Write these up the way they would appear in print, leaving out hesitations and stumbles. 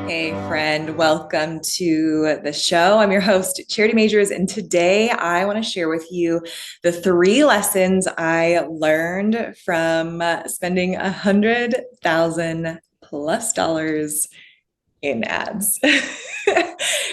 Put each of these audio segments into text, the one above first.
Hey, friend, welcome to the show. I'm your host, Charity Majors, and today I want to share with you the 3 lessons I learned from spending $100,000+ in ads.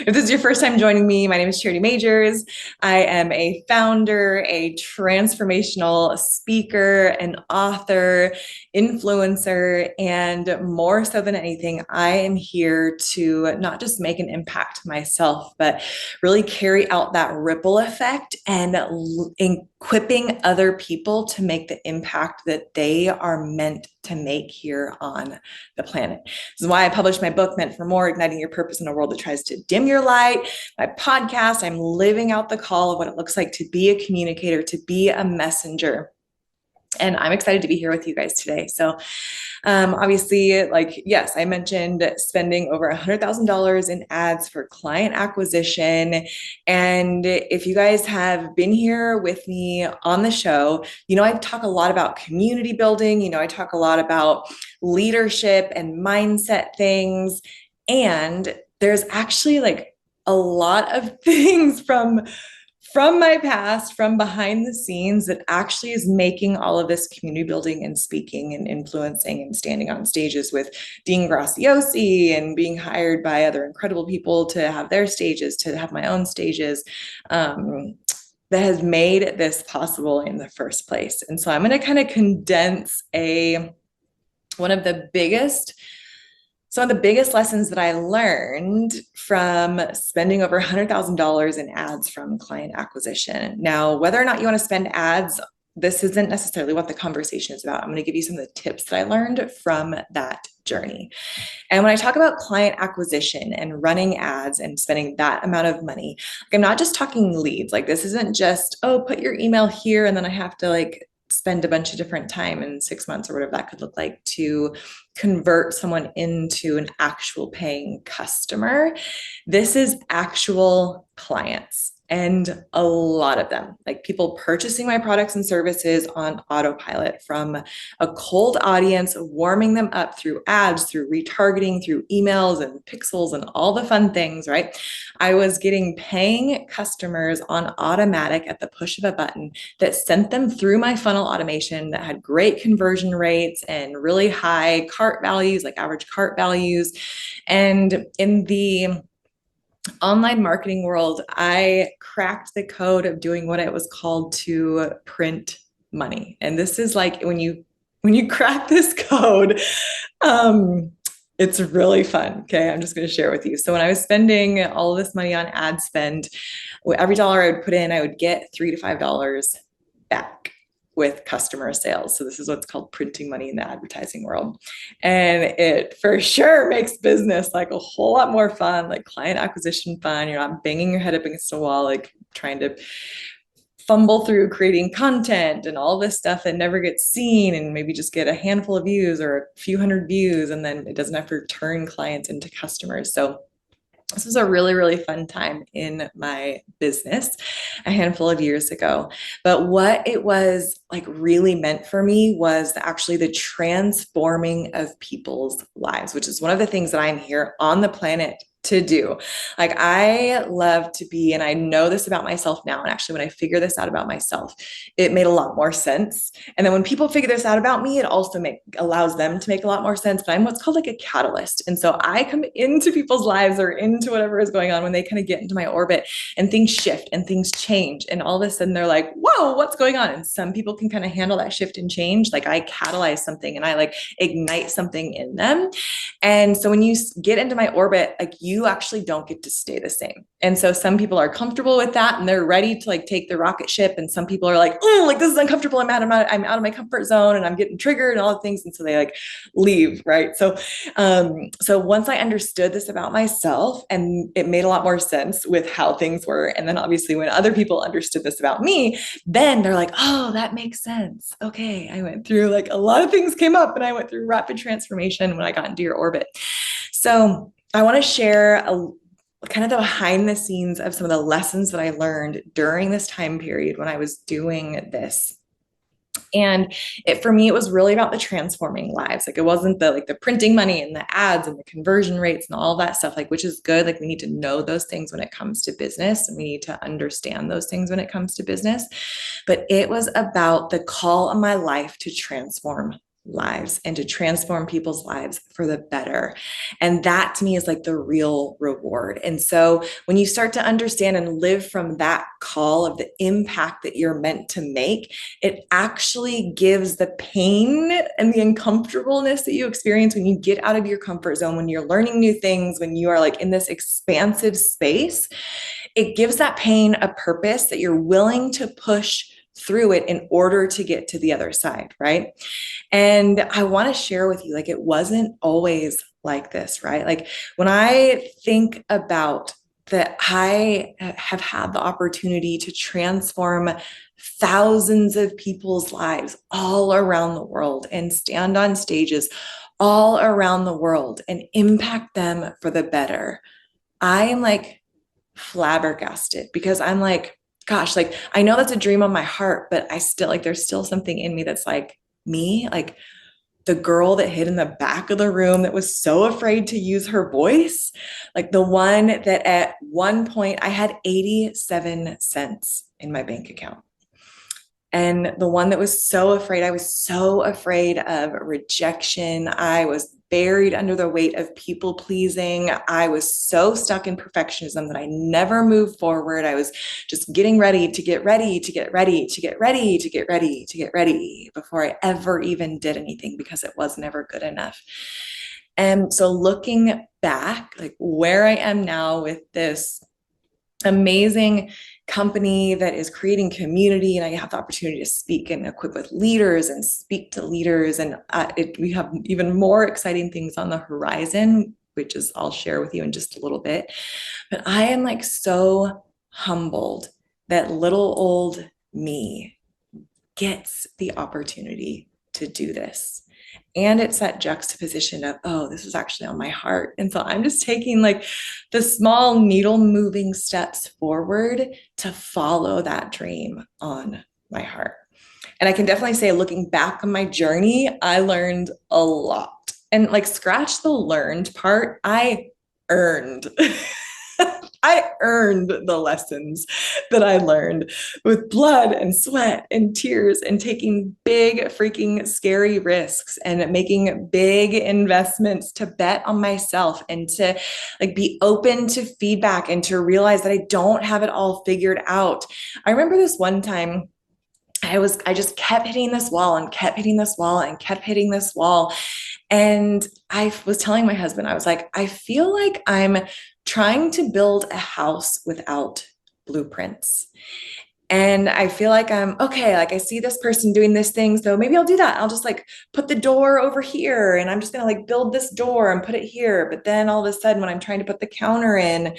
If this is your first time joining me, my name is Charity Majors. I am a founder, a transformational speaker, an author, influencer, and more so than anything, I am here to not just make an impact myself, but really carry out that ripple effect and equipping other people to make the impact that they are meant to make here on the planet. This is why I published my book, Meant for More, Igniting Your Purpose in a World That Tries to Dim Your Light. My podcast, I'm living out the call of what it looks like to be a communicator, to be a messenger. And I'm excited to be here with you guys today. So obviously, yes, I mentioned spending over $100,000 in ads for client acquisition. And if you guys have been here with me on the show, I talk a lot about community building. I talk a lot about leadership and mindset things. And there's actually a lot of things from my past, from behind the scenes, that actually is making all of this community building and speaking and influencing and standing on stages with Dean Graciosi and being hired by other incredible people to have their stages, to have my own stages, that has made this possible in the first place. And so I'm going to kind of condense some of the biggest lessons that I learned from spending over $100,000 in ads from client acquisition. Now, whether or not you want to spend ads, this isn't necessarily what the conversation is about. I'm going to give you some of the tips that I learned from that journey. And when I talk about client acquisition and running ads and spending that amount of money, I'm not just talking leads. This isn't just, put your email here and then I have to spend a bunch of different time in 6 months or whatever that could look like to convert someone into an actual paying customer. This is actual clients, and a lot of them, people purchasing my products and services on autopilot from a cold audience, warming them up through ads, through retargeting, through emails and pixels and all the fun things, right? I was getting paying customers on automatic at the push of a button that sent them through my funnel automation that had great conversion rates and really high cart values, average cart values. And in the online marketing world, I cracked the code of doing what it was called to print money. And this is when you crack this code, it's really fun. Okay. I'm just going to share with you. So when I was spending all this money on ad spend, every dollar I would put in, I would get $3 to $5 back with customer sales. So this is what's called printing money in the advertising world. And it for sure makes business a whole lot more fun, client acquisition fun. You're not banging your head up against a wall, trying to fumble through creating content and all this stuff that never gets seen and maybe just get a handful of views or a few hundred views. And then it doesn't have to turn clients into customers. So this was a really, really fun time in my business a handful of years ago. But what it was really meant for me was actually the transforming of people's lives, which is one of the things that I'm here on the planet to do. I love to be, and I know this about myself now. And actually, when I figure this out about myself, it made a lot more sense. And then when people figure this out about me, it also allows them to make a lot more sense. But I'm what's called a catalyst. And so I come into people's lives or into whatever is going on when they kind of get into my orbit and things shift and things change. And all of a sudden they're like, whoa, what's going on? And some people can kind of handle that shift and change. I catalyze something and I ignite something in them. And so when you get into my orbit, you actually don't get to stay the same. And so some people are comfortable with that and they're ready to take the rocket ship. And some people are oh, this is uncomfortable. I'm out of my comfort zone and I'm getting triggered and all the things. And so they leave. Right. So once I understood this about myself, and it made a lot more sense with how things were. And then obviously when other people understood this about me, then they're oh, that makes sense. Okay. I went through a lot of things came up and I went through rapid transformation when I got into your orbit. So I want to share kind of the behind the scenes of some of the lessons that I learned during this time period when I was doing this. And for me, it was really about the transforming lives. Like it wasn't the printing money and the ads and the conversion rates and all that stuff, like, which is good. Like we need to know those things when it comes to business, and we need to understand those things when it comes to business. But it was about the call of my life to transform lives and to transform people's lives for the better. And that to me is like the real reward. And so when you start to understand and live from that call of the impact that you're meant to make, it actually gives the pain and the uncomfortableness that you experience when you get out of your comfort zone, when you're learning new things, when you are like in this expansive space, it gives that pain a purpose that you're willing to push through it in order to get to the other side, right? And I want to share with you, like, it wasn't always like this, right? Like when I think about that, I have had the opportunity to transform thousands of people's lives all around the world and stand on stages all around the world and impact them for the better. I am like flabbergasted because I'm like, gosh, like I know that's a dream on my heart, but I still like there's still something in me that's like me, like the girl that hid in the back of the room that was so afraid to use her voice, like the one that at one point I had 87 cents in my bank account. And the one that was so afraid, I was so afraid of rejection. I was buried under the weight of people pleasing. I was so stuck in perfectionism that I never moved forward. I was just getting ready to get ready, to get ready, to get ready, to get ready, to get ready before I ever even did anything because it was never good enough. And so looking back, like where I am now with this amazing company that is creating community, and I have the opportunity to speak and equip with leaders and speak to leaders, and we have even more exciting things on the horizon, which is I'll share with you in just a little bit. But I am like so humbled that little old me gets the opportunity to do this. And it's that juxtaposition of, oh, this is actually on my heart. And so I'm just taking like the small needle moving steps forward to follow that dream on my heart. And I can definitely say, looking back on my journey, I learned a lot. And like, scratch the learned part, I earned. I earned the lessons that I learned with blood and sweat and tears and taking big freaking scary risks and making big investments to bet on myself and to like be open to feedback and to realize that I don't have it all figured out. I remember this one time I just kept hitting this wall and kept hitting this wall and kept hitting this wall. And I was telling my husband, I was like, I feel like I'm trying to build a house without blueprints. And I feel like I'm okay. Like I see this person doing this thing. So maybe I'll do that. I'll just like put the door over here and I'm just going to like build this door and put it here. But then all of a sudden, when I'm trying to put the counter in,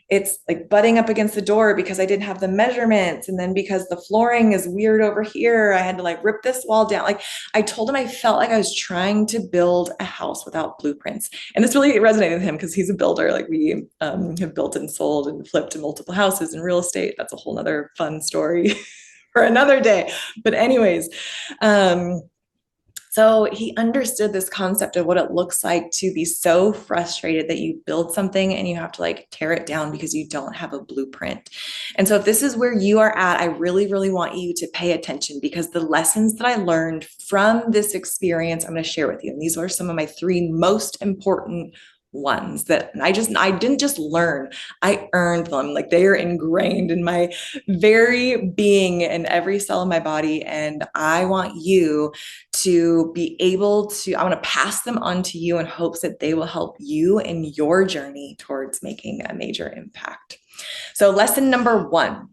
it's like butting up against the door because I didn't have the measurements. And then because the flooring is weird over here, I had to like rip this wall down. Like I told him I felt like I was trying to build a house without blueprints. And this really resonated with him because he's a builder. Like we have built and sold and flipped multiple houses in real estate. That's a whole nother fun story for another day. But anyways, so he understood this concept of what it looks like to be so frustrated that you build something and you have to like tear it down because you don't have a blueprint. And so if this is where you are at, I really, really want you to pay attention because the lessons that I learned from this experience, I'm going to share with you. And these are some of my 3 most important ones that I didn't just learn, I earned them. Like they are ingrained in my very being and every cell of my body. And I want you to be able to, I want to pass them on to you in hopes that they will help you in your journey towards making a major impact. So lesson number one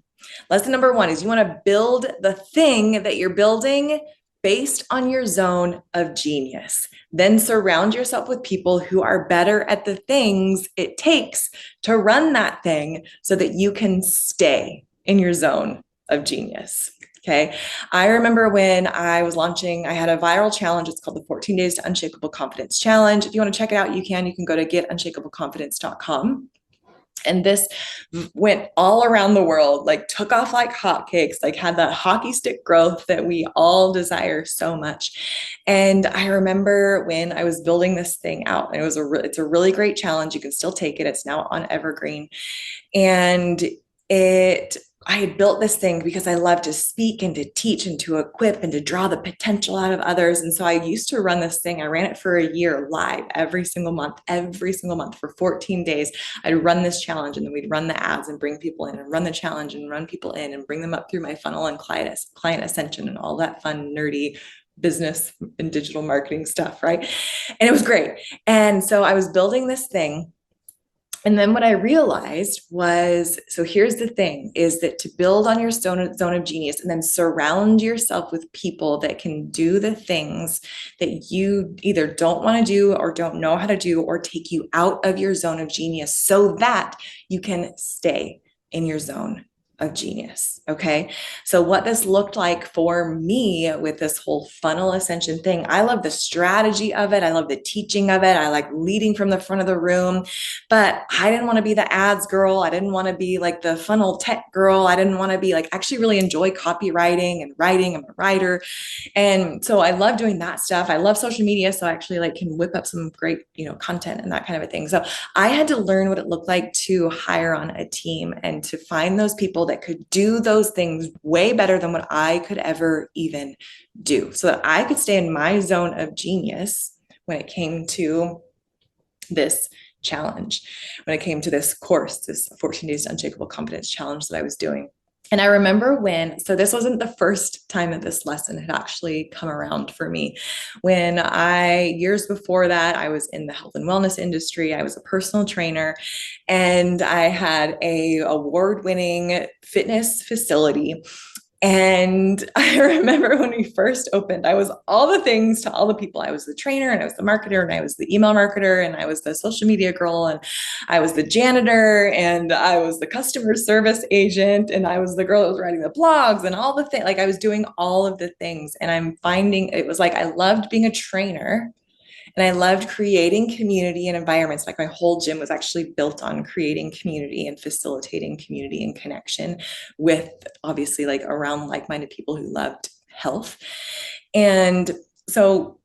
is you want to build the thing that you're building based on your zone of genius. Then surround yourself with people who are better at the things it takes to run that thing so that you can stay in your zone of genius. Okay. I remember when I was launching, I had a viral challenge. It's called the 14 Days to Unshakable Confidence Challenge. If you want to check it out, you can go to getunshakableconfidence.com. And this went all around the world, like took off like hotcakes, like had that hockey stick growth that we all desire so much. And I remember when I was building this thing out, and it's a really great challenge. You can still take it. It's now on Evergreen. And I had built this thing because I love to speak and to teach and to equip and to draw the potential out of others. And so I used to run this thing. I ran it for a year live every single month for 14 days. I'd run this challenge, and then we'd run the ads and bring people in, and run the challenge and run people in and bring them up through my funnel and client ascension and all that fun, nerdy business and digital marketing stuff, right? And it was great. And so I was building this thing. And then what I realized was, so here's the thing, is that to build on your zone of genius and then surround yourself with people that can do the things that you either don't want to do or don't know how to do, or take you out of your zone of genius so that you can stay in your zone of genius. Okay. So what this looked like for me with this whole funnel ascension thing, I love the strategy of it. I love the teaching of it. I like leading from the front of the room, but I didn't want to be the ads girl. I didn't want to be like the funnel tech girl. I didn't want to be like, actually really enjoy copywriting and writing. I'm a writer. And so I love doing that stuff. I love social media. So I actually like can whip up some great, content and that kind of a thing. So I had to learn what it looked like to hire on a team and to find those people that could do those things way better than what I could ever even do, so that I could stay in my zone of genius when it came to this challenge, when it came to this course, this 14 Days to Unshakable Confidence challenge that I was doing. And I remember so this wasn't the first time that this lesson had actually come around for me. Years before that, I was in the health and wellness industry. I was a personal trainer, and I had a award-winning fitness facility. And I remember when we first opened, I was all the things to all the people. I was the trainer, and I was the marketer, and I was the email marketer, and I was the social media girl, and I was the janitor, and I was the customer service agent, and I was the girl that was writing the blogs and all the things. Like, I was doing all of the things. And I'm finding it was like I loved being a trainer. And I loved creating community and environments. Like, my whole gym was actually built on creating community and facilitating community and connection with, obviously, like around like-minded people who loved health. And so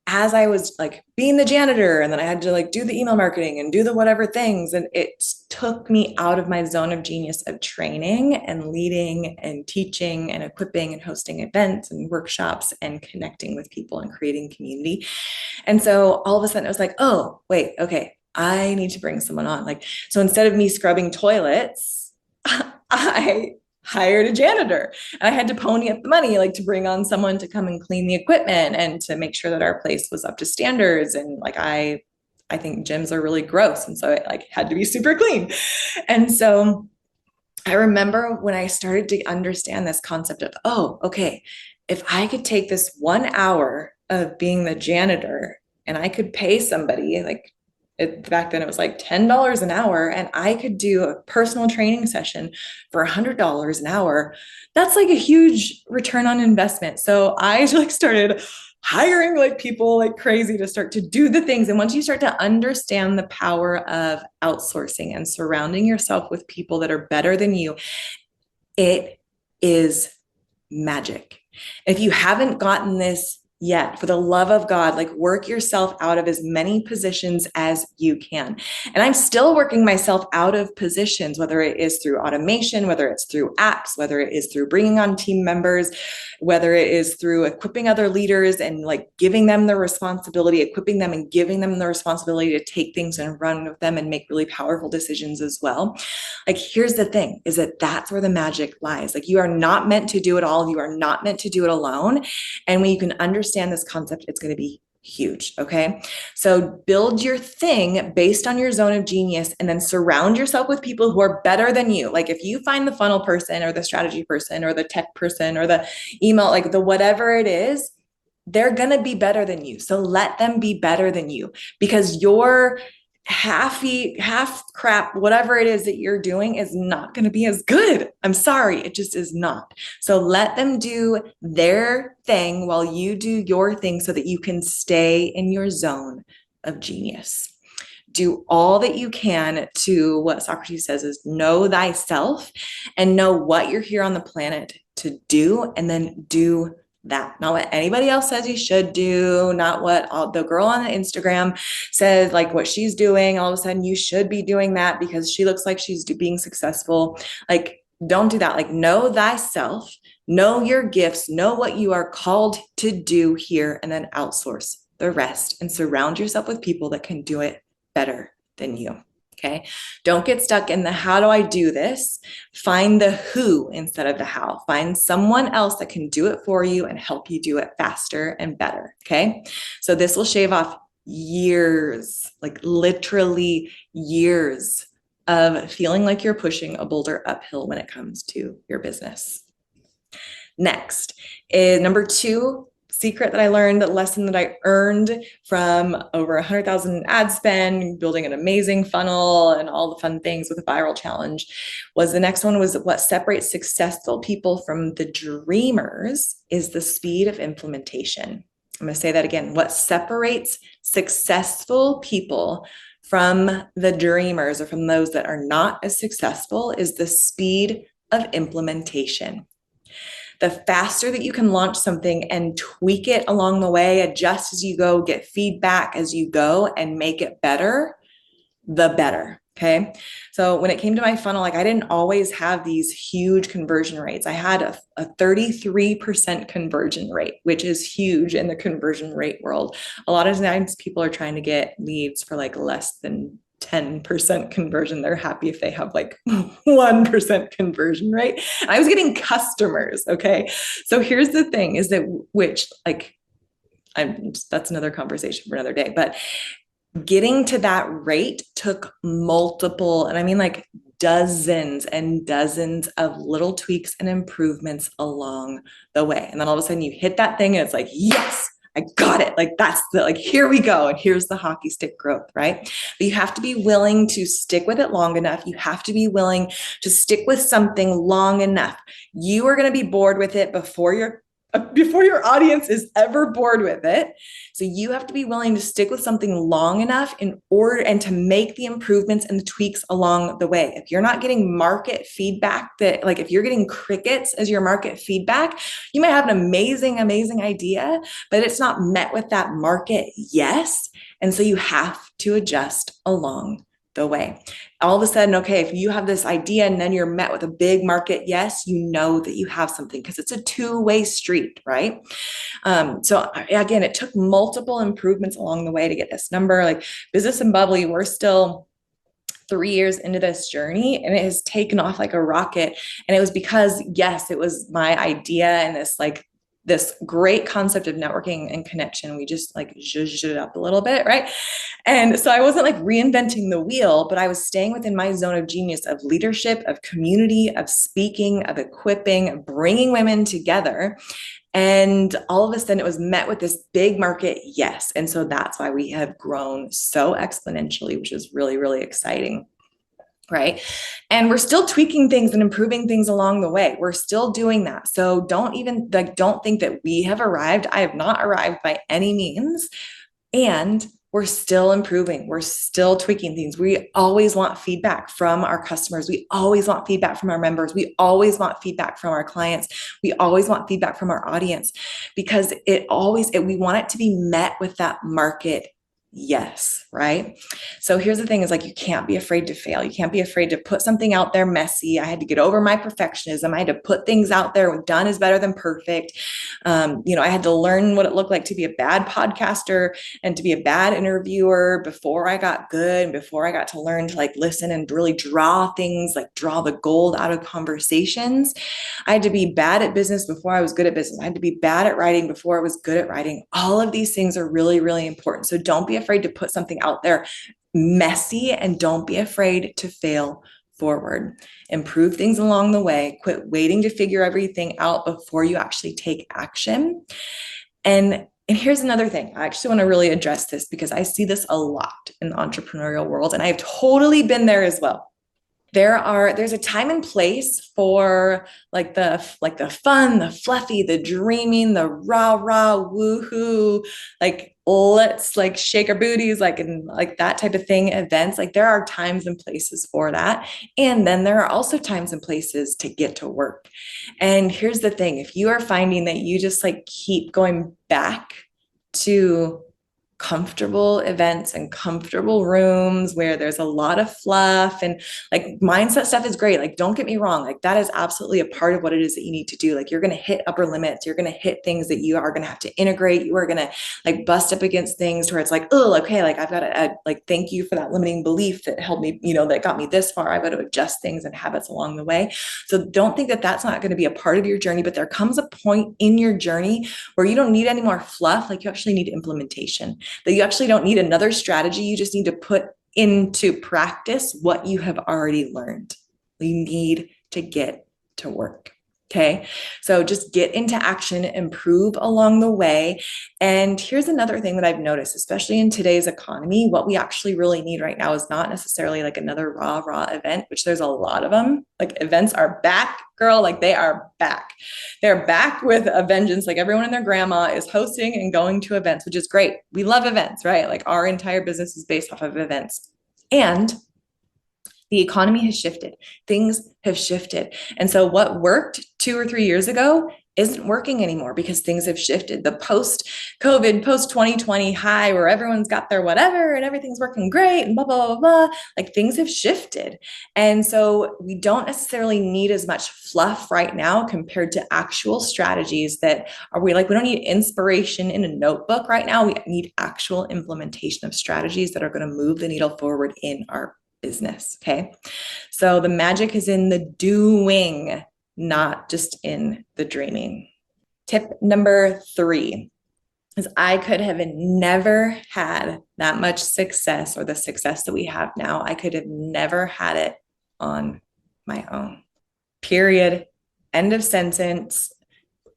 as I was like being the janitor, and then I had to like do the email marketing and do the whatever things, and it took me out of my zone of genius of training and leading and teaching and equipping and hosting events and workshops and connecting with people and creating community. And so all of a sudden I was like, oh, wait, okay, I need to bring someone on. Like, so instead of me scrubbing toilets, I hired a janitor, and I had to pony up the money, like, to bring on someone to come and clean the equipment and to make sure that our place was up to standards. And like, I think gyms are really gross. And so it like had to be super clean. And so I remember when I started to understand this concept of, oh, okay, if I could take this 1 hour of being the janitor and I could pay somebody, like, back then it was like $10 an hour, and I could do a personal training session for $100 an hour, that's like a huge return on investment. So I like started hiring like people like crazy to start to do the things. And once you start to understand the power of outsourcing and surrounding yourself with people that are better than you, it is magic. If you haven't gotten this yet, for the love of God, like, work yourself out of as many positions as you can. And I'm still working myself out of positions, whether it is through automation, whether it's through apps, whether it is through bringing on team members, whether it is through equipping other leaders and like giving them the responsibility, equipping them and giving them the responsibility to take things and run with them and make really powerful decisions as well. Like, here's the thing, is that that's where the magic lies. Like, you are not meant to do it all. You are not meant to do it alone. And when you can understand this concept, it's going to be huge. Okay. So build your thing based on your zone of genius, and then surround yourself with people who are better than you. Like, if you find the funnel person or the strategy person or the tech person or the email, like the whatever it is, they're going to be better than you. So let them be better than you, because your half crap, whatever it is that you're doing, is not going to be as good. I'm sorry. It just is not. So let them do their thing while you do your thing, so that you can stay in your zone of genius. do all that you can to, what Socrates says is, know thyself and know what you're here on the planet to do, and then do that. Not what anybody else says you should do, not what the girl on the Instagram says, like what she's doing. All of a sudden you should be doing that because she looks like she's being successful. Like, don't do that. Like, know thyself, know your gifts, know what you are called to do here, and then outsource the rest and surround yourself with people that can do it better than you. Okay. Don't get stuck in the how do I do this? Find the who instead of the how. Find someone else that can do it for you and help you do it faster and better. Okay. So this will shave off years, like literally years of feeling like you're pushing a boulder uphill when it comes to your business. Next is number 2 secret that I learned, that lesson that I earned from over 100,000 ad spend, building an amazing funnel and all the fun things with a viral challenge, was the next one was what separates successful people from the dreamers is the speed of implementation. I'm going to say that again. What separates successful people from the dreamers, or from those that are not as successful, is the speed of implementation. The faster that you can launch something and tweak it along the way, adjust as you go, get feedback as you go, and make it better, the better. Okay. So when it came to my funnel, like I didn't always have these huge conversion rates. I had a 33% conversion rate, which is huge in the conversion rate world. A lot of times people are trying to get leads for like less than 10% conversion. They're happy if they have like 1% conversion rate. I was getting customers. Okay. So here's the thing is that, which like, that's another conversation for another day, but getting to that rate took multiple, and I mean like dozens and dozens of little tweaks and improvements along the way. And then all of a sudden you hit that thing and it's like, yes, I got it. Like that's the, like, here we go. And here's the hockey stick growth, right? But you have to be willing to stick with it long enough. You have to be willing to stick with something long enough. You are going to be bored with it before your audience is ever bored with it. So you have to be willing to stick with something long enough in order and to make the improvements and the tweaks along the way. If you're not getting market feedback, that like if you're getting crickets as your market feedback, you might have an amazing, amazing idea, but it's not met with that market yes. And so you have to adjust along the way. All of a sudden, okay, if you have this idea and then you're met with a big market yes, you know that you have something because it's a two-way street, right? So again, it took multiple improvements along the way to get this number. Like Business and Bubbly, we're still 3 years into this journey and it has taken off like a rocket. And it was because, yes, it was my idea and this great concept of networking and connection. We just like zhuzhed it up a little bit, right? And so I wasn't like reinventing the wheel, but I was staying within my zone of genius of leadership, of community, of speaking, of equipping, bringing women together. And all of a sudden it was met with this big market yes. And so that's why we have grown so exponentially, which is really, really exciting. Right. And we're still tweaking things and improving things along the way. We're still doing that. So don't think that we have arrived. I have not arrived by any means. And we're still improving. We're still tweaking things. We always want feedback from our customers. We always want feedback from our members. We always want feedback from our clients. We always want feedback from our audience because we want it to be met with that market yes, right? So here's the thing is like, you can't be afraid to fail. You can't be afraid to put something out there messy. I had to get over my perfectionism. I had to put things out there. Done is better than perfect. I had to learn what it looked like to be a bad podcaster and to be a bad interviewer before I got good and before I got to learn to like listen and really draw things, like draw the gold out of conversations. I had to be bad at business before I was good at business. I had to be bad at writing before I was good at writing. All of these things are really, really important. So don't be afraid to put something out there messy and don't be afraid to fail forward. Improve things along the way. Quit waiting to figure everything out before you actually take action. And here's another thing. I actually want to really address this because I see this a lot in the entrepreneurial world and I've totally been there as well. There's a time and place for like the fun, the fluffy, the dreaming, the rah, rah, woohoo, like let's like shake our booties, like, and like that type of thing events. Like there are times and places for that. And then there are also times and places to get to work. And here's the thing, if you are finding that you just like keep going back to comfortable events and comfortable rooms where there's a lot of fluff and like mindset stuff is great. Like, don't get me wrong. Like that is absolutely a part of what it is that you need to do. Like you're going to hit upper limits. You're going to hit things that you are going to have to integrate. You are going to like bust up against things where it's like, oh, okay, like I've got to like, thank you for that limiting belief that helped me, that got me this far. I've got to adjust things and habits along the way. So don't think that that's not going to be a part of your journey, but there comes a point in your journey where you don't need any more fluff. Like you actually need implementation, that you actually don't need another strategy. You just need to put into practice what you have already learned. You need to get to work. Okay. So just get into action, improve along the way. And here's another thing that I've noticed, especially in today's economy, what we actually really need right now is not necessarily like another rah event, which there's a lot of them. Like events are back, girl. Like they are back. They're back with a vengeance. Like everyone and their grandma is hosting and going to events, which is great. We love events, right? Like our entire business is based off of events. And the economy has shifted. Things have shifted. And so what worked 2 or 3 years ago isn't working anymore because things have shifted. The post-COVID, post-2020 high where everyone's got their whatever and everything's working great and blah, blah, blah, blah, like things have shifted. And so we don't necessarily need as much fluff right now compared to actual strategies that we don't need inspiration in a notebook right now. We need actual implementation of strategies that are going to move the needle forward in our business. Okay. So the magic is in the doing, not just in the dreaming. Tip number 3 is I could have never had that much success, or the success that we have now. I could have never had it on my own. Period. End of sentence.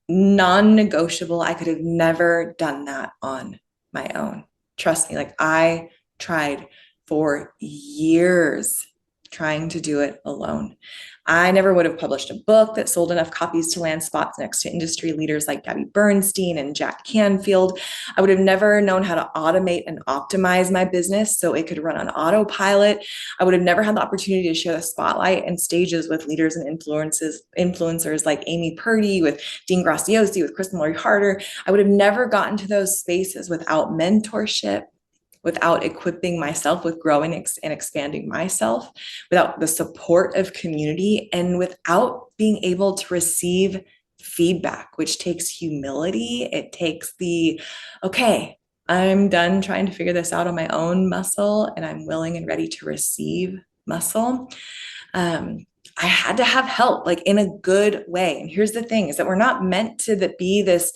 Non-negotiable. I could have never done that on my own. Trust me, like I tried for years trying to do it alone. I never would have published a book that sold enough copies to land spots next to industry leaders like Gabby Bernstein and Jack Canfield. I would have never known how to automate and optimize my business so it could run on autopilot. I would have never had the opportunity to share the spotlight and stages with leaders and influencers like Amy Purdy, with Dean Graciosi, with Kristen Lori Harder. I would have never gotten to those spaces without mentorship, without equipping myself with growing and expanding myself, without the support of community, and without being able to receive feedback, which takes humility. It takes okay, I'm done trying to figure this out on my own muscle, and I'm willing and ready to receive muscle. I had to have help, like in a good way. And here's the thing, is that we're not meant to be this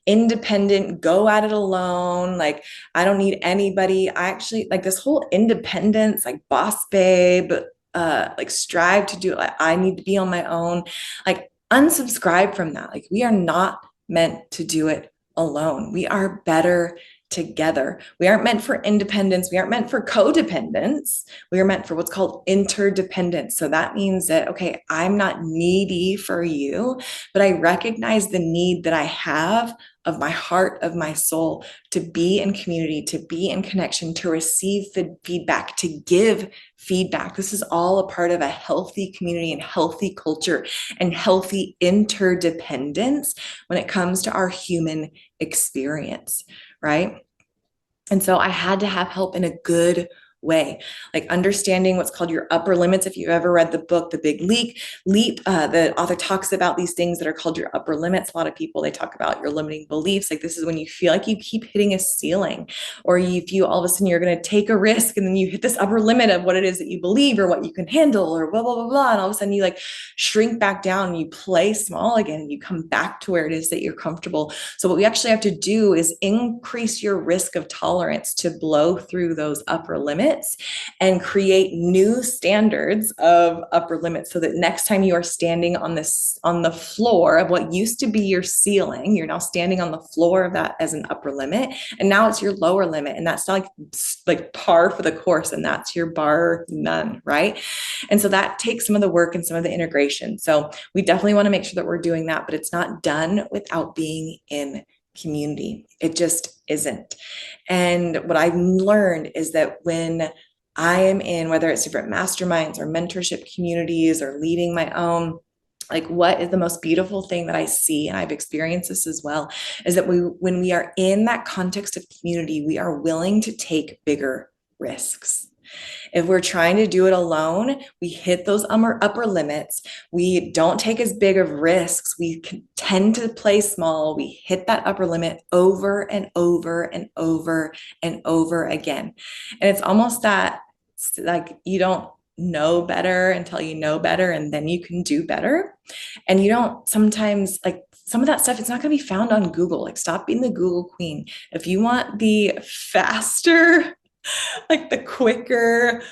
independent, go at it alone. Like, I don't need anybody. I actually like this whole independence, like boss babe, like strive to do it. Like, I need to be on my own. Like, unsubscribe from that. Like, we are not meant to do it alone. We are better together. We aren't meant for independence. We aren't meant for codependence. We are meant for what's called interdependence. So that means that, okay, I'm not needy for you, but I recognize the need that I have of my heart, of my soul, to be in community, to be in connection, to receive feedback, to give feedback. This is all a part of a healthy community and healthy culture and healthy interdependence when it comes to our human experience, right? And so I had to have help in a good way, like understanding what's called your upper limits. If you've ever read the book, The Big Leap, the author talks about these things that are called your upper limits. A lot of people, they talk about your limiting beliefs. Like, this is when you feel like you keep hitting a ceiling, or you feel all of a sudden you're going to take a risk and then you hit this upper limit of what it is that you believe or what you can handle, or blah, blah, blah, blah. And all of a sudden you like shrink back down and you play small again and you come back to where it is that you're comfortable. So what we actually have to do is increase your risk of tolerance to blow through those upper limits and create new standards of upper limits, so that next time you are standing on the floor of what used to be your ceiling, you're now standing on the floor of that as an upper limit, and now it's your lower limit, and that's not like par for the course, and that's your bar none, right? And so that takes some of the work and some of the integration. So we definitely want to make sure that we're doing that, but it's not done without being in community. It just isn't. And what I've learned is that when I am in, whether it's different masterminds or mentorship communities or leading my own, like what is the most beautiful thing that I see, and I've experienced this as well, is that when we are in that context of community, we are willing to take bigger risks. If we're trying to do it alone, we hit those upper limits. We don't take as big of risks. We tend to play small. We hit that upper limit over and over and over and over again. And it's almost that, like, you don't know better until you know better, and then you can do better. And you don't sometimes, like, some of that stuff, it's not going to be found on Google. Like, stop being the Google queen. If you want the faster, like the quicker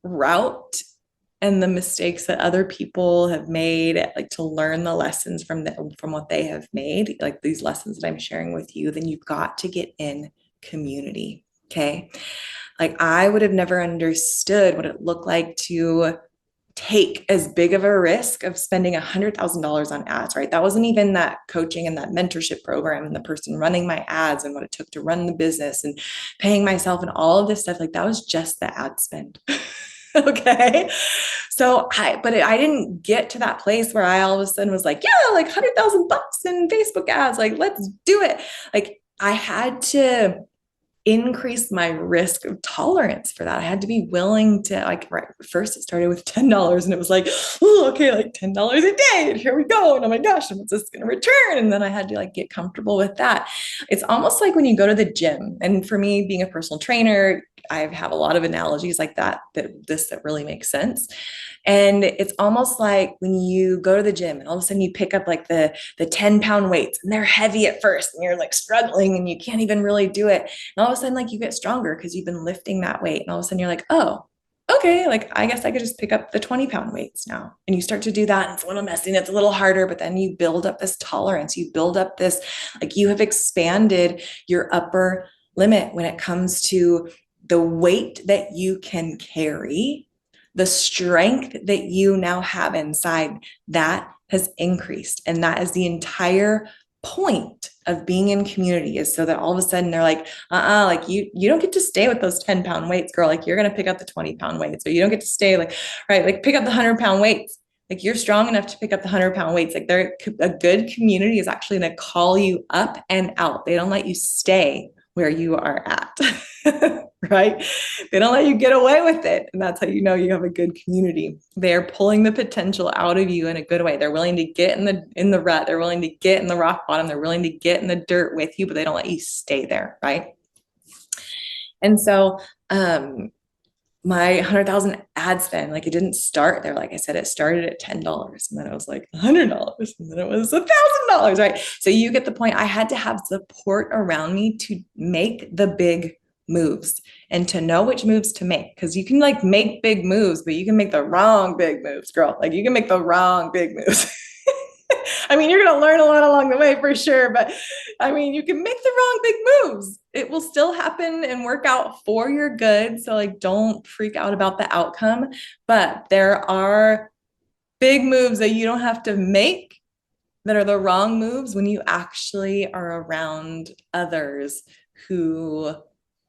route and the mistakes that other people have made, like to learn the lessons from what they have made, like these lessons that I'm sharing with you, then you've got to get in community. Okay. Like, I would have never understood what it looked like to take as big of a risk of spending $100,000 on ads, right? That wasn't even that coaching and that mentorship program and the person running my ads and what it took to run the business and paying myself and all of this stuff. Like, that was just the ad spend. Okay. So I didn't get to that place where I all of a sudden was like, yeah, like $100,000 in Facebook ads. Like, let's do it. Like, I had to increase my risk of tolerance for that. I had to be willing to, like, right, first it started with $10 and it was like, oh, okay, like $10 a day. And here we go. And oh my gosh, what's this going to return? And then I had to like get comfortable with that. It's almost like when you go to the gym. And for me, being a personal trainer, I have a lot of analogies like that really makes sense. And it's almost like when you go to the gym and all of a sudden you pick up like the 10-pound weights, and they're heavy at first and you're like struggling and you can't even really do it. And all of a sudden, like, you get stronger because you've been lifting that weight. And all of a sudden you're like, oh, okay, like, I guess I could just pick up the 20-pound weights now. And you start to do that. And it's a little messy and it's a little harder, but then you build up this tolerance. You build up this, like, you have expanded your upper limit when it comes to the weight that you can carry, the strength that you now have inside, that has increased. And that is the entire point of being in community, is so that all of a sudden they're like, like you don't get to stay with those 10-pound weights, girl. Like, you're going to pick up the 20-pound weights, or you don't get to stay, like, right, like, pick up the 100-pound weights. Like, you're strong enough to pick up the 100-pound weights. Like, a good community is actually going to call you up and out. They don't let you stay where you are at. Right? They don't let you get away with it. And that's how you know you have a good community. They're pulling the potential out of you in a good way. They're willing to get in the rut. They're willing to get in the rock bottom. They're willing to get in the dirt with you, but they don't let you stay there. Right? And so, my 100,000 ad spend, like, it didn't start there. Like I said, it started at $10, and then it was like $100, and then it was $1,000, right? So you get the point. I had to have support around me to make the big moves and to know which moves to make, because you can, like, make big moves, but you can make the wrong big moves, girl. Like, you can make the wrong big moves. I mean, you're going to learn a lot along the way for sure, but I mean, you can make the wrong big moves. It will still happen and work out for your good. So, like, don't freak out about the outcome, but there are big moves that you don't have to make that are the wrong moves when you actually are around others who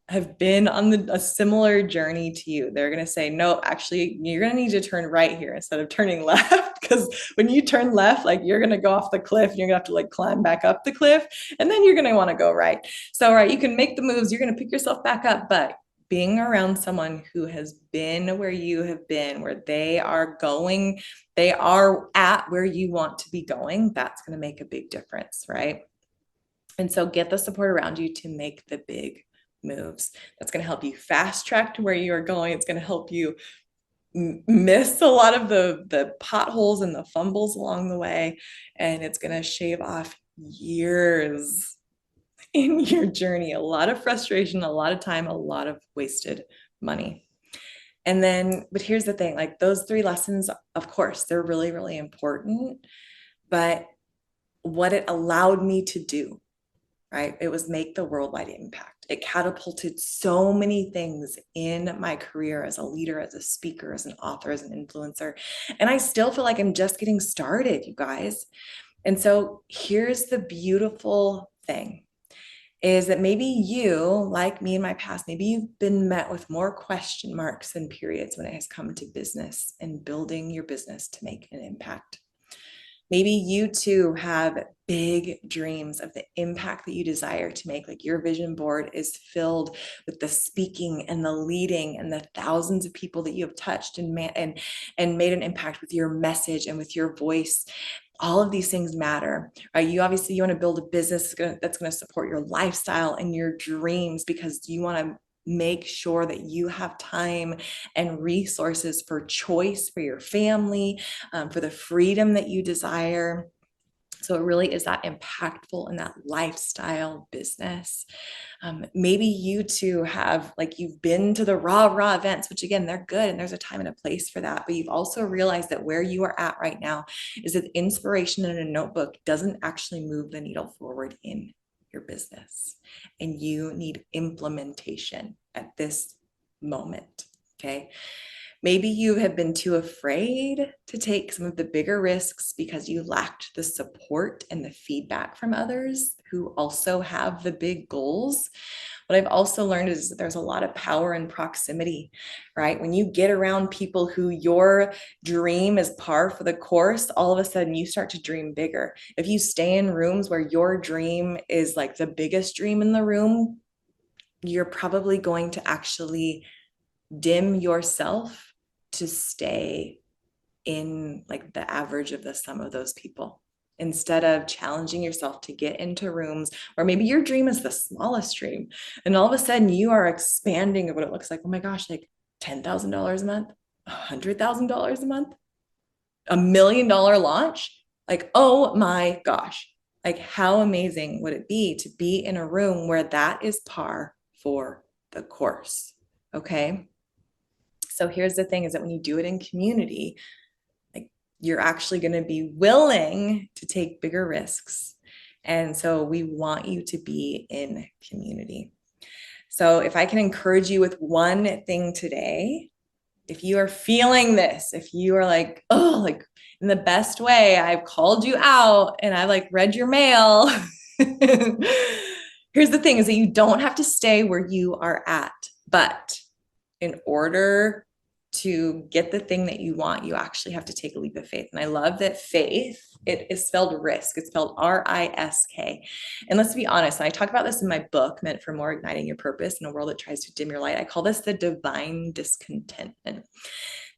have been on a similar journey to you. They're going to say, no, actually, you're going to need to turn right here instead of turning left. Because when you turn left, like, you're going to go off the cliff and you're going to have to, like, climb back up the cliff. And then you're going to want to go right. So, right, you can make the moves. You're going to pick yourself back up. But being around someone who has been where you have been, where they are going, they are at where you want to be going, that's going to make a big difference, right? And so get the support around you to make the big moves. That's going to help you fast track to where you are going. It's going to help you miss a lot of the potholes and the fumbles along the way. And it's going to shave off years in your journey. A lot of frustration, a lot of time, a lot of wasted money. And then, but here's the thing, like, those 3 lessons, of course, they're really, really important. But what it allowed me to do, right? It was make the worldwide impact. It catapulted so many things in my career as a leader, as a speaker, as an author, as an influencer. And I still feel like I'm just getting started, you guys. And so here's the beautiful thing. is that maybe you, like me in my past, maybe you've been met with more question marks than periods when it has come to business and building your business to make an impact. Maybe you too have big dreams of the impact that you desire to make. Like your vision board is filled with the speaking and the leading and the thousands of people that you have touched and made an impact with your message and with your voice. All of these things matter, right? You want to build a business that's going to support your lifestyle and your dreams, because you want to make sure that you have time and resources for choice for your family, for the freedom that you desire. So it really is that impactful in that lifestyle business. Maybe you too have, like, you've been to the raw events, which again, they're good and there's a time and a place for that. But you've also realized that where you are at right now is that inspiration in a notebook doesn't actually move the needle forward in your business. And you need implementation at this moment. Okay. Maybe you have been too afraid to take some of the bigger risks because you lacked the support and the feedback from others who also have the big goals. What I've also learned is that there's a lot of power in proximity, right? When you get around people who your dream is par for the course, all of a sudden you start to dream bigger. If you stay in rooms where your dream is like the biggest dream in the room, you're probably going to actually dim yourself to stay in like the average of the sum of those people, instead of challenging yourself to get into rooms where maybe your dream is the smallest dream. And all of a sudden you are expanding of what it looks like. Oh my gosh, like $10,000 a month, $100,000 a month, $1 million launch. Like, oh my gosh, like how amazing would it be to be in a room where that is par for the course? Okay. So here's the thing, is that when you do it in community, like you're actually going to be willing to take bigger risks. And so we want you to be in community. So if I can encourage you with one thing today, if you are feeling this, if you are like, oh, like in the best way, I've called you out and I like read your mail. Here's the thing, is that you don't have to stay where you are at, but in order to get the thing that you want, you actually have to take a leap of faith. And I love that faith, it is spelled risk. It's spelled R-I-S-K. And let's be honest, and I talk about this in my book, Meant for More, Igniting Your Purpose in a World That Tries to Dim Your Light. I call this the divine discontentment.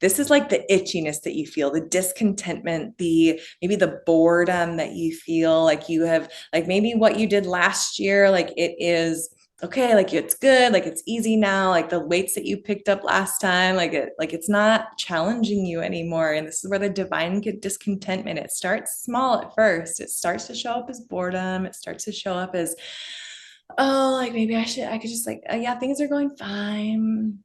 This is like the itchiness that you feel, the discontentment, maybe the boredom that you feel like you have, like maybe what you did last year, like it is okay, like it's good, like it's easy now, like the weights that you picked up last time, like it's not challenging you anymore. And this is where the divine discontentment, it starts small at first. It starts to show up as boredom. It starts to show up as, oh, like maybe I could just like, yeah, things are going fine.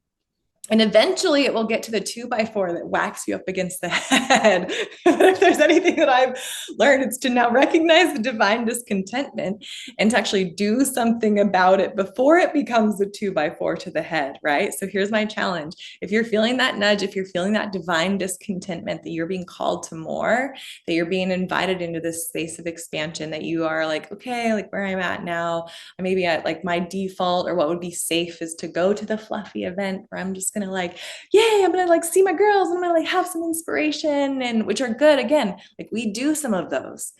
And eventually it will get to the 2x4 that whacks you up against the head. If there's anything that I've learned, it's to now recognize the divine discontentment and to actually do something about it before it becomes the 2x4 to the head, right? So here's my challenge. If you're feeling that nudge, if you're feeling that divine discontentment, that you're being called to more, that you're being invited into this space of expansion, that you are like, okay, like where I'm at now, maybe at like my default or what would be safe is to go to the fluffy event where I'm just gonna like, yay, I'm gonna like see my girls and I'm gonna like have some inspiration, and which are good. Again, like we do some of those.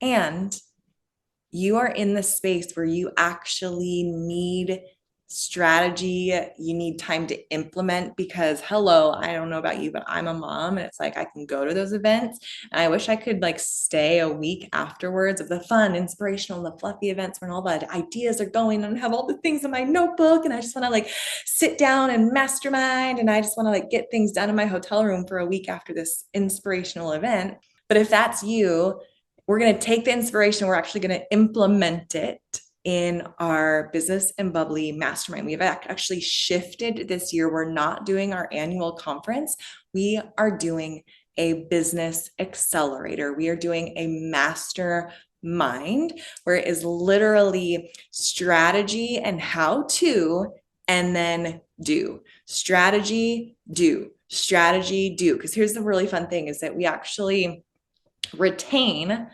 And you are in the space where you actually need strategy, you need time to implement, because hello, I don't know about you, but I'm a mom, and it's like I can go to those events and I wish I could like stay a week afterwards of the fun, inspirational, the fluffy events when all the ideas are going and have all the things in my notebook, and I just want to like sit down and mastermind, and I just want to like get things done in my hotel room for a week after this inspirational event. But if that's you, we're going to take the inspiration, we're actually going to implement it in our Business and Bubbly Mastermind. We've actually shifted this year. We're not doing our annual conference. We are doing a business accelerator. We are doing a mastermind where it is literally strategy and how to, and then do. Strategy, do. Strategy, do. Because here's the really fun thing, is that we actually retain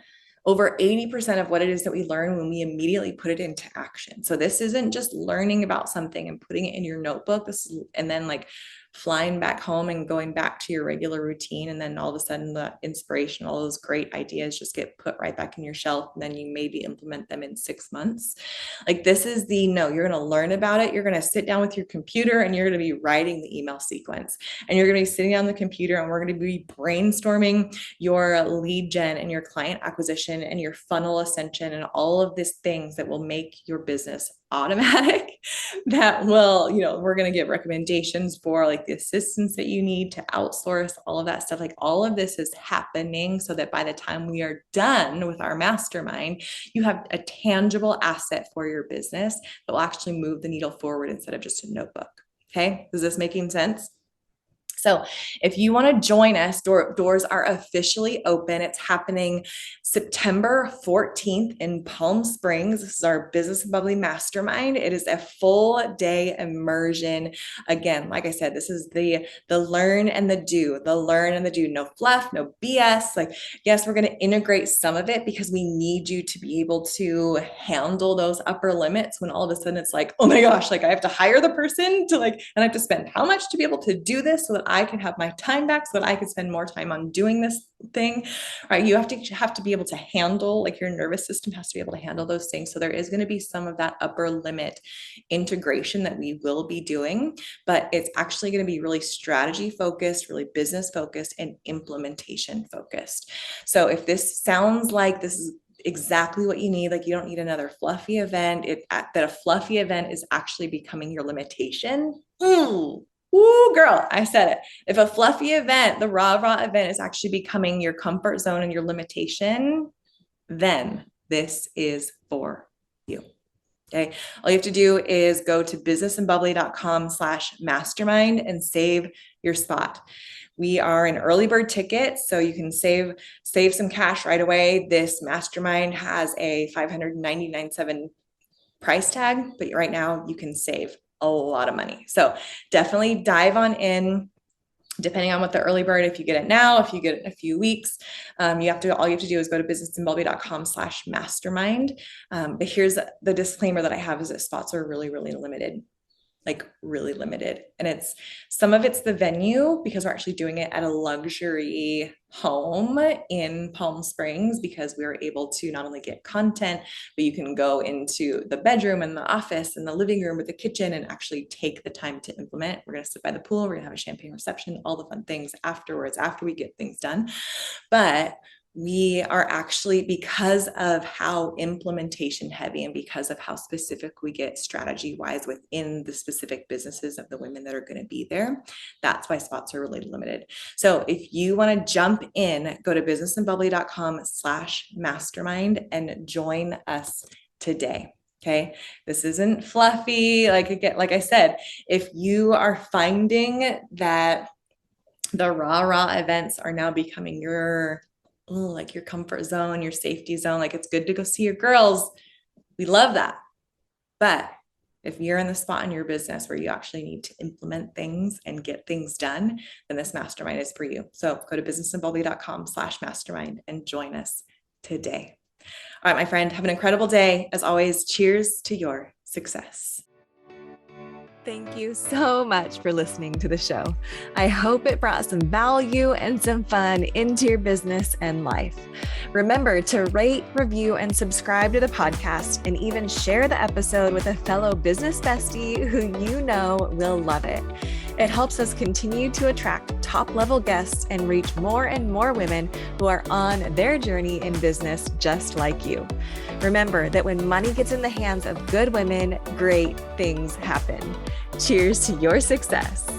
over 80% of what it is that we learn when we immediately put it into action. So this isn't just learning about something and putting it in your notebook, and then like flying back home and going back to your regular routine. And then all of a sudden the inspiration, all those great ideas just get put right back in your shelf. And then you maybe implement them in 6 months. Like this is no, you're going to learn about it. You're going to sit down with your computer and you're going to be writing the email sequence, and you're going to be sitting on the computer and we're going to be brainstorming your lead gen and your client acquisition and your funnel ascension and all of these things that will make your business automatic, that will, we're going to get recommendations for like the assistance that you need to outsource, all of that stuff. Like all of this is happening so that by the time we are done with our mastermind, you have a tangible asset for your business that will actually move the needle forward instead of just a notebook. Okay. Is this making sense? So if you want to join us, doors are officially open. It's happening September 14th in Palm Springs. This is our Business and Bubbly Mastermind. It is a full day immersion. Again, like I said, this is the learn and the do, no fluff, no BS. Like, yes, we're going to integrate some of it because we need you to be able to handle those upper limits when all of a sudden it's like, oh my gosh, like I have to hire the person to and I have to spend how much to be able to do this so that I can have my time back, so that I can spend more time on doing this thing, right? You have to be able to handle, like your nervous system has to be able to handle those things. So there is going to be some of that upper limit integration that we will be doing, but it's actually going to be really strategy focused, really business focused, and implementation focused. So if this sounds like this is exactly what you need, like you don't need another fluffy event, that a fluffy event is actually becoming your limitation. Ooh, girl, I said it. If a fluffy event, the raw event is actually becoming your comfort zone and your limitation, then this is for you. Okay. All you have to do is go to businessandbubbly.com/mastermind and save your spot. We are an early bird ticket, so you can save some cash right away. This mastermind has a $599.7 price tag, but right now you can save a lot of money. So definitely dive on in, depending on what the early bird, if you get it now, if you get it in a few weeks, all you have to do is go to businessandbubbly.com/mastermind. But here's the disclaimer that I have is that spots are really, really limited. Like really limited. And some of it's the venue, because we're actually doing it at a luxury home in Palm Springs, because we were able to not only get content, but you can go into the bedroom and the office and the living room with the kitchen and actually take the time to implement. We're going to sit by the pool. We're going to have a champagne reception, all the fun things afterwards, after we get things done. But we are actually, because of how implementation heavy and because of how specific we get strategy wise within the specific businesses of the women that are going to be there, that's why spots are really limited. So if you want to jump in, go to businessandbubbly.com/mastermind and join us today. Okay. This isn't fluffy. Like I said, if you are finding that the raw events are now becoming your comfort zone, your safety zone, like it's good to go see your girls. We love that. But if you're in the spot in your business where you actually need to implement things and get things done, then this mastermind is for you. So go to businessandbubbly.com/mastermind and join us today. All right, my friend, have an incredible day. As always, cheers to your success. Thank you so much for listening to the show. I hope it brought some value and some fun into your business and life. Remember to rate, review, and subscribe to the podcast, and even share the episode with a fellow business bestie who you know will love it. It helps us continue to attract top-level guests and reach more and more women who are on their journey in business just like you. Remember that when money gets in the hands of good women, great things happen. Cheers to your success.